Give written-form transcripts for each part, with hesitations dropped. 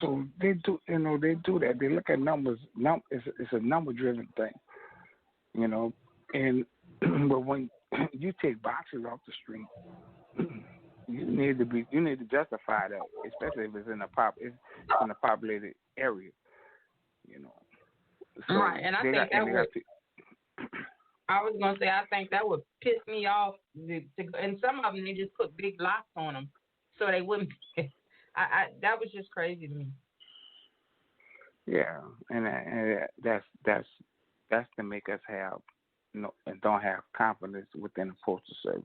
So they do, they do that. They look at numbers. It's a number-driven thing, you know. And but when you take boxes off the street, you need to justify that, especially if it's in a populated area, you know. So Right, and I they think got and that they would. got to, I was gonna say I think that would piss me off. And some of them they just put big locks on them, so they wouldn't. That was just crazy to me. yeah, and that's to make us have and don't have confidence within the postal service.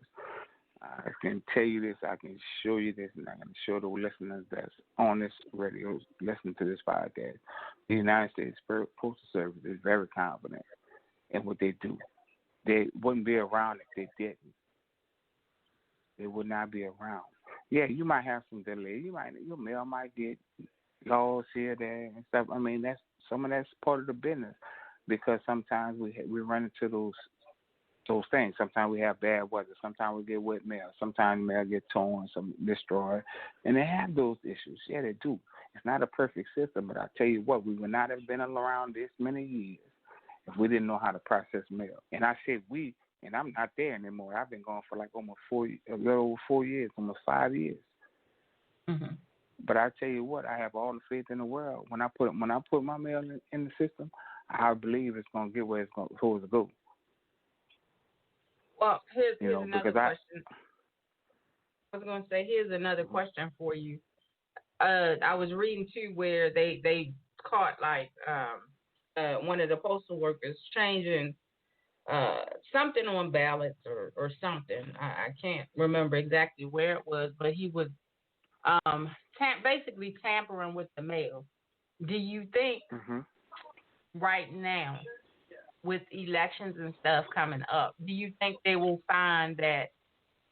I can tell you this, I can show you this, and I can show the listeners that's on this radio listening to this podcast. The United States Postal Service is very confident in what they do. They wouldn't be around if they didn't. They would not be around. Yeah, you might have some delay. Your mail might get lost here, there, and stuff. I mean, that's part of the business because sometimes we run into those things. Sometimes we have bad weather. Sometimes we get wet mail. Sometimes mail get torn, some destroyed, and they have those issues. Yeah, they do. It's not a perfect system, but I tell you what, we would not have been around this many years if we didn't know how to process mail. And I said we, and I'm not there anymore. I've been gone for like almost a little over 4 years, almost 5 years. Hmm. But I tell you what, I have all the faith in the world. When I put my mail in the system, I believe it's gonna get where it's supposed to go. Well, here's another Because question. I was gonna say here's another question for you. I was reading too where they caught like one of the postal workers changing something on ballots or something. I can't remember exactly where it was, but he was basically tampering with the mail. Do you think right now, with elections and stuff coming up, do you think they will find that,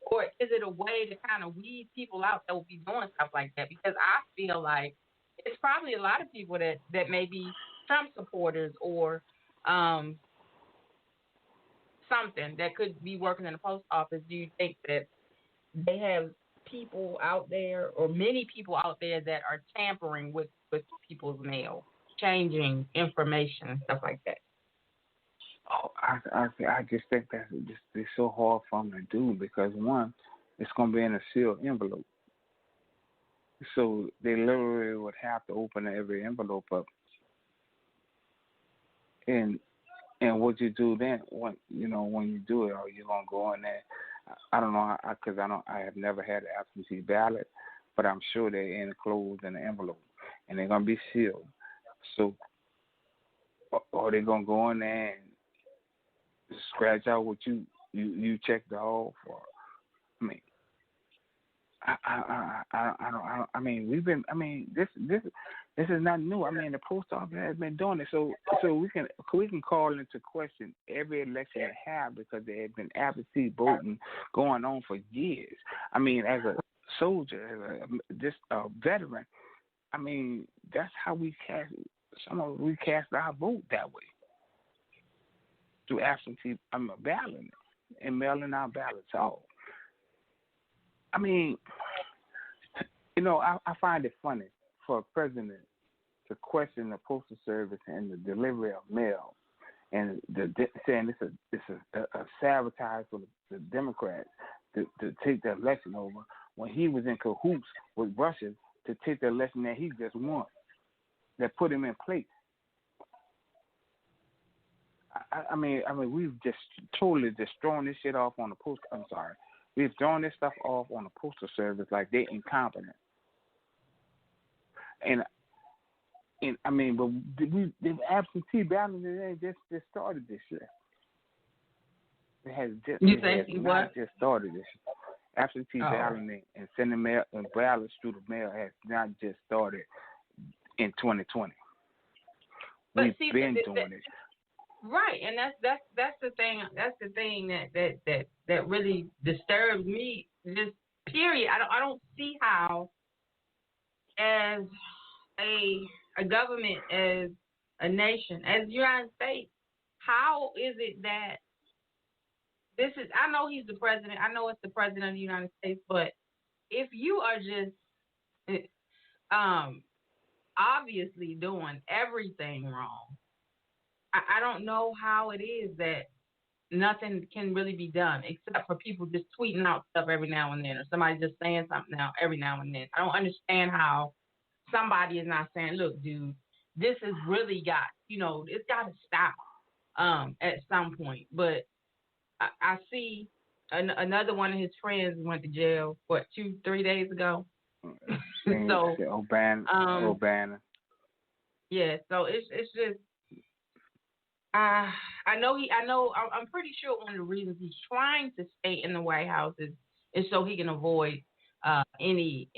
or is it a way to kind of weed people out that will be doing stuff like that? Because I feel like it's probably a lot of people that may be Trump supporters or something that could be working in the post office. Do you think that they have people out there or many people out there that are tampering with people's mail, changing information and stuff like that? Oh, I just think that it's so hard for them to do because one, it's going to be in a sealed envelope, so they literally would have to open every envelope up, and what you do then, when you do it, or you're gonna go in there. I don't know because I have never had an absentee ballot, but I'm sure they're enclosed in an envelope and they're gonna be sealed. So, or they're gonna go in there and scratch out what you checked off. Or I mean, I mean, this is not new. I mean, the post office has been doing it, so we can call into question every election they have because there have been absentee voting going on for years. I mean, as a soldier, as a veteran, I mean, that's how we cast. We cast our vote that way through absentee balloting and mailing our ballots off. I mean, I find it funny for a president to question the postal service and the delivery of mail, and saying it's a sabotage for the Democrats to take the election over when he was in cahoots with Russia to take the election that he just won, that put him in place. I mean, we've just totally just thrown this shit off on the post. I'm sorry. We've thrown this stuff off on the postal service like they're incompetent. And I mean, but the absentee balloting just started this year. It has not just started this year. Absentee balloting and sending mail and ballots through the mail has not just started in 2020. We've been doing it. Right, and that's the thing. That's the thing that really disturbs me. Just period. I don't see how, as a government, as a nation, as the United States, how is it that this is? I know he's the president. I know it's the president of the United States. But if you are just obviously doing everything wrong. I don't know how it is that nothing can really be done except for people just tweeting out stuff every now and then, or somebody just saying something now every now and then. I don't understand how somebody is not saying, "Look, dude, this has really got, it's got to stop at some point." But I see another one of his friends went to jail, what, 2-3 days ago. So, O'Bannon. Yeah, so it's just I'm pretty sure one of the reasons he's trying to stay in the White House is so he can avoid any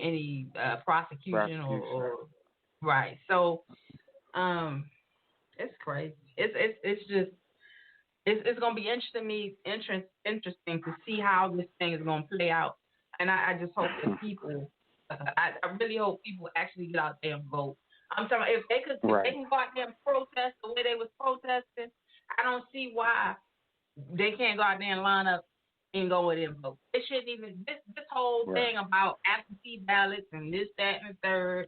prosecution or right. So it's crazy. It's just it's gonna be interesting to see how this thing is gonna play out. And I just hope that people I really hope people actually get out there and vote. I'm talking if they can go out there and protest the way they was protesting, I don't see why they can't go out there and line up and go in and vote. It shouldn't even this whole thing about absentee ballots and this, that, and the third.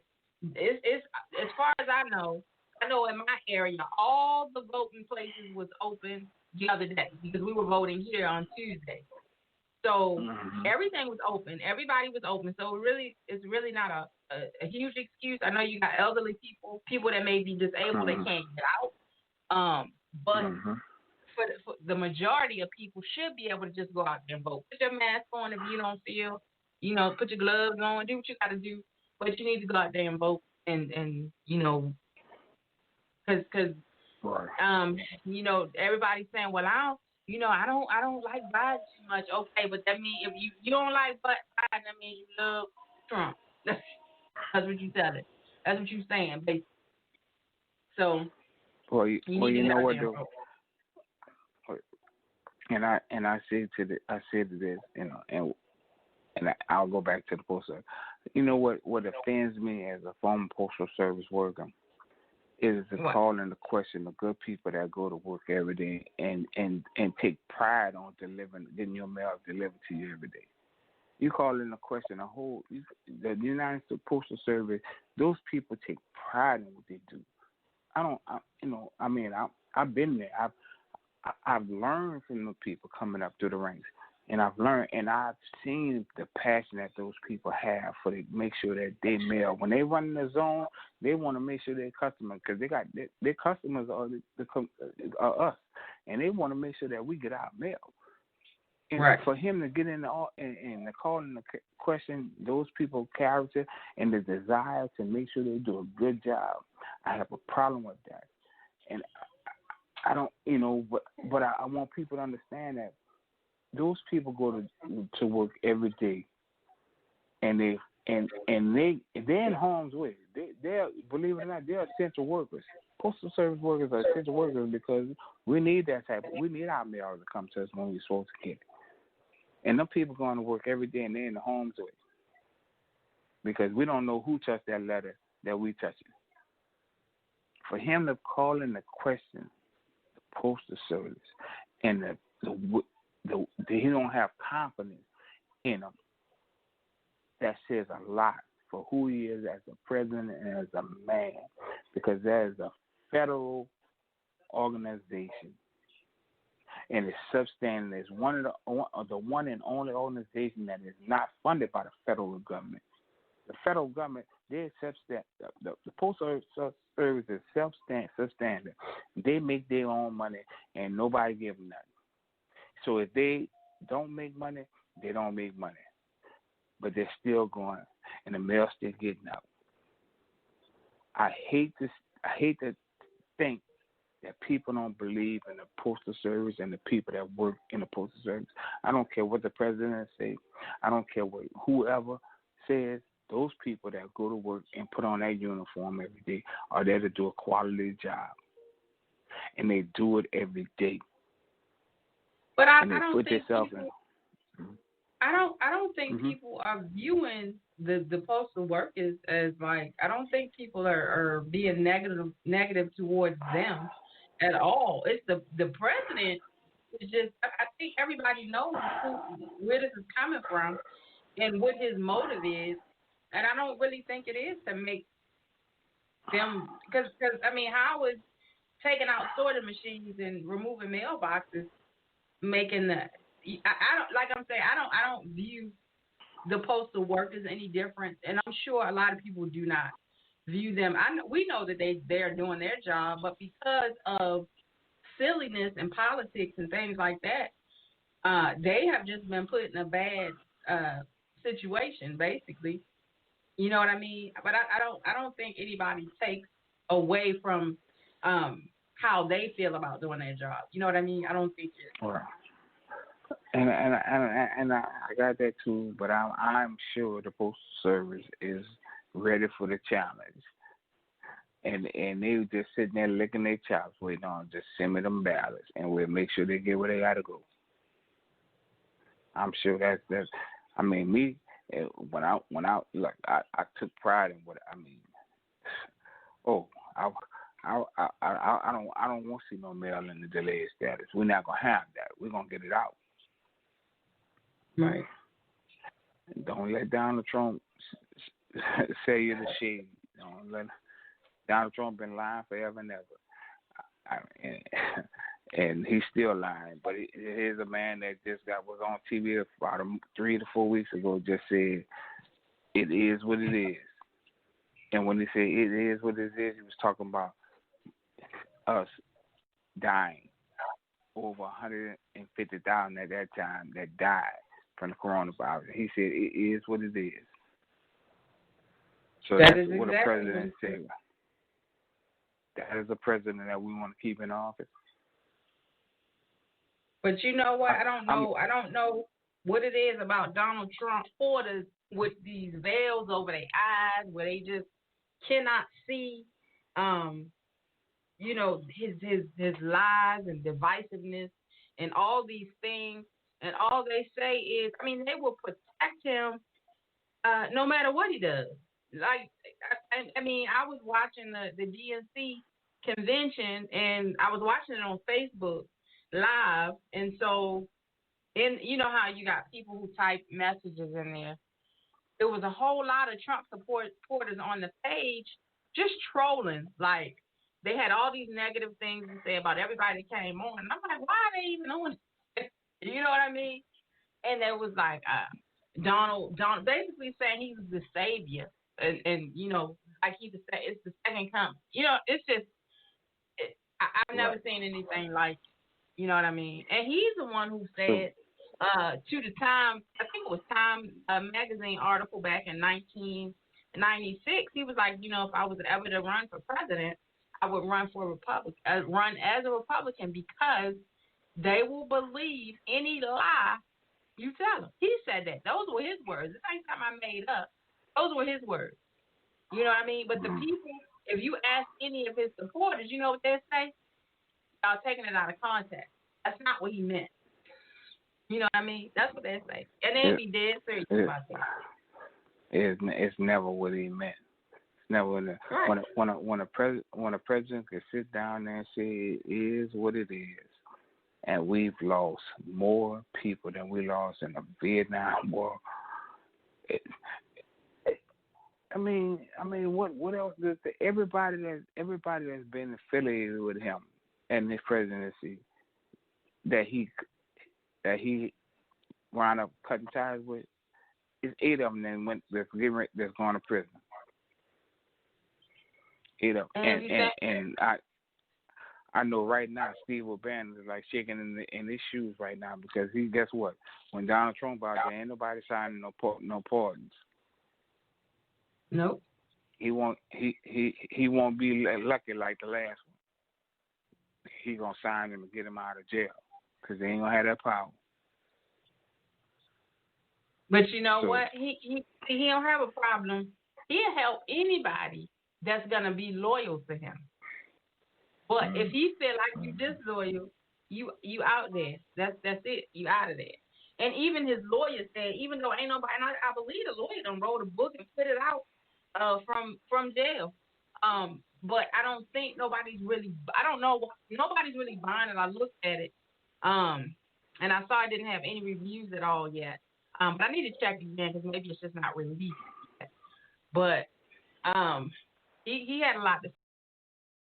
It's as far as I know in my area all the voting places was open the other day because we were voting here on Tuesday. So everything was open. Everybody was open. So it's really not a huge excuse. I know you got elderly people that may be disabled, they can't get out. But for the majority of people should be able to just go out there and vote. Put your mask on if you don't feel, put your gloves on, do what you got to do. But you need to go out there and vote and because everybody's saying, well, I don't like Biden too much. Okay, but that means if you don't like Biden, that means you love Trump. That's what you telling. That's what you saying, basically. So, you know what though, and I said to this, and I'll go back to the postal. You know what offends me as a former postal service worker is the call and the question of good people that go to work every day and take pride on getting your mail delivered to you every day. You call in the question the United States Postal Service. Those people take pride in what they do. I've been there. I've learned from the people coming up through the ranks, and I've seen the passion that those people have for to make sure that they mail. When they run in the zone, they want to make sure their customers, because they got their customers are us, and they want to make sure that we get our mail. And for him to get in and call in the question those people's character and the desire to make sure they do a good job, I have a problem with that. And I don't, but I want people to understand that those people go to work every day, and they're in harm's way. They're, believe it or not, they're essential workers. Postal service workers are essential workers because we need we need our mail to come to us when we're supposed to get it. And them people going to work every day and they're in the harm's way because we don't know who touched that letter that we touching. For him to call in the question, the postal service, and he don't have confidence in him, that says a lot for who he is as a president and as a man, because that is a federal organization, and it's substandard. It's one and only organization that is not funded by the federal government. The federal government, they're substandard. The postal service is substandard. They make their own money, and nobody gives them nothing. So if they don't make money, they don't make money. But they're still going, and the mail's still getting out. I hate to think that people don't believe in the postal service and the people that work in the postal service. I don't care what the president says. I don't care what whoever says. Those people that go to work and put on that uniform every day are there to do a quality job, and they do it every day. But I don't think I don't think people are viewing the postal workers as like, I don't think people are being negative towards them at all. It's the president is just, I think everybody knows where this is coming from and what his motive is, and I don't really think it is to make them because I mean, how is taking out sorting machines and removing mailboxes making the I don't like I'm saying I don't view the postal workers any different, and I'm sure a lot of people do not view them. We know that they're doing their job, but because of silliness and politics and things like that, they have just been put in a bad situation, basically. You know what I mean? But I don't think anybody takes away from how they feel about doing their job. You know what I mean? I don't think it. Well, and I got that too, but I'm sure the postal service is ready for the challenge. And they were just sitting there licking their chops, waiting on just send me them ballots, and we'll make sure they get where they gotta go. I'm sure that's. I mean, me when I look, I took pride in what I mean. Oh, I don't want to see no mail in the delayed status. We're not gonna have that. We're gonna get it out. Right. Don't let Donald Trump say you the shade. Don't let Donald Trump been lying forever and ever. And, and he's still lying. But here's a man that just was on TV about 3 to 4 weeks ago. Just said it is what it is. And when he said it is what it is, he was talking about us dying. Over 150,000 at that time that died from the coronavirus. He said it is what it is. So that that's is what exactly a president said. That is a president that we want to keep in office. But you know what? I don't know what it is about Donald Trump supporters with these veils over their eyes where they just cannot see his lies and divisiveness and all these things, and all they say is, I mean, they will protect him no matter what he does. Like, I mean, I was watching the DNC convention, and I was watching it on Facebook live, and so, you know how you got people who type messages in there. There was a whole lot of Trump supporters on the page just trolling. Like, they had all these negative things to say about everybody that came on. And I'm like, why are they even on? You know what I mean? And there was like Donald basically saying he was the savior, and like it's the second coming. It's just I've never seen anything like, you know what I mean? And he's the one who said to the Time, I think it was Time magazine article back in 1996. He was like, if I was ever to run for president, I would run run as a Republican, because they will believe any lie you tell them. He said that. Those were his words. This ain't something I made up. Those were his words. You know what I mean? But the people, if you ask any of his supporters, you know what they say? Y'all taking it out of context. That's not what he meant. You know what I mean? That's what they say. And they'd be dead serious about that. It's never what he meant. It's never when a president can sit down there and say it is what it is. And we've lost more people than we lost in the Vietnam War. I mean, what else does everybody that's been affiliated with him and his presidency that he wound up cutting ties with, is 8 of them that's going to prison. 8 of them, and I know right now Steve O'Bannon is like shaking in his shoes right now, because guess what? When Donald Trump out there, ain't nobody signing no pardons. Nope. He won't be lucky like the last one. He gonna sign him and get him out of jail, because they ain't gonna have that power. But you know what? He don't have a problem. He'll help anybody that's gonna be loyal to him. But if he feel like you disloyal, you out there. That's it. You out of there. And even his lawyer said, even though ain't nobody, and I believe the lawyer done wrote a book and put it out from jail. But I don't think nobody's really. I don't know. Nobody's really buying it. I looked at it, and I saw it didn't have any reviews at all yet. But I need to check again, because maybe it's just not released yet. But he had a lot to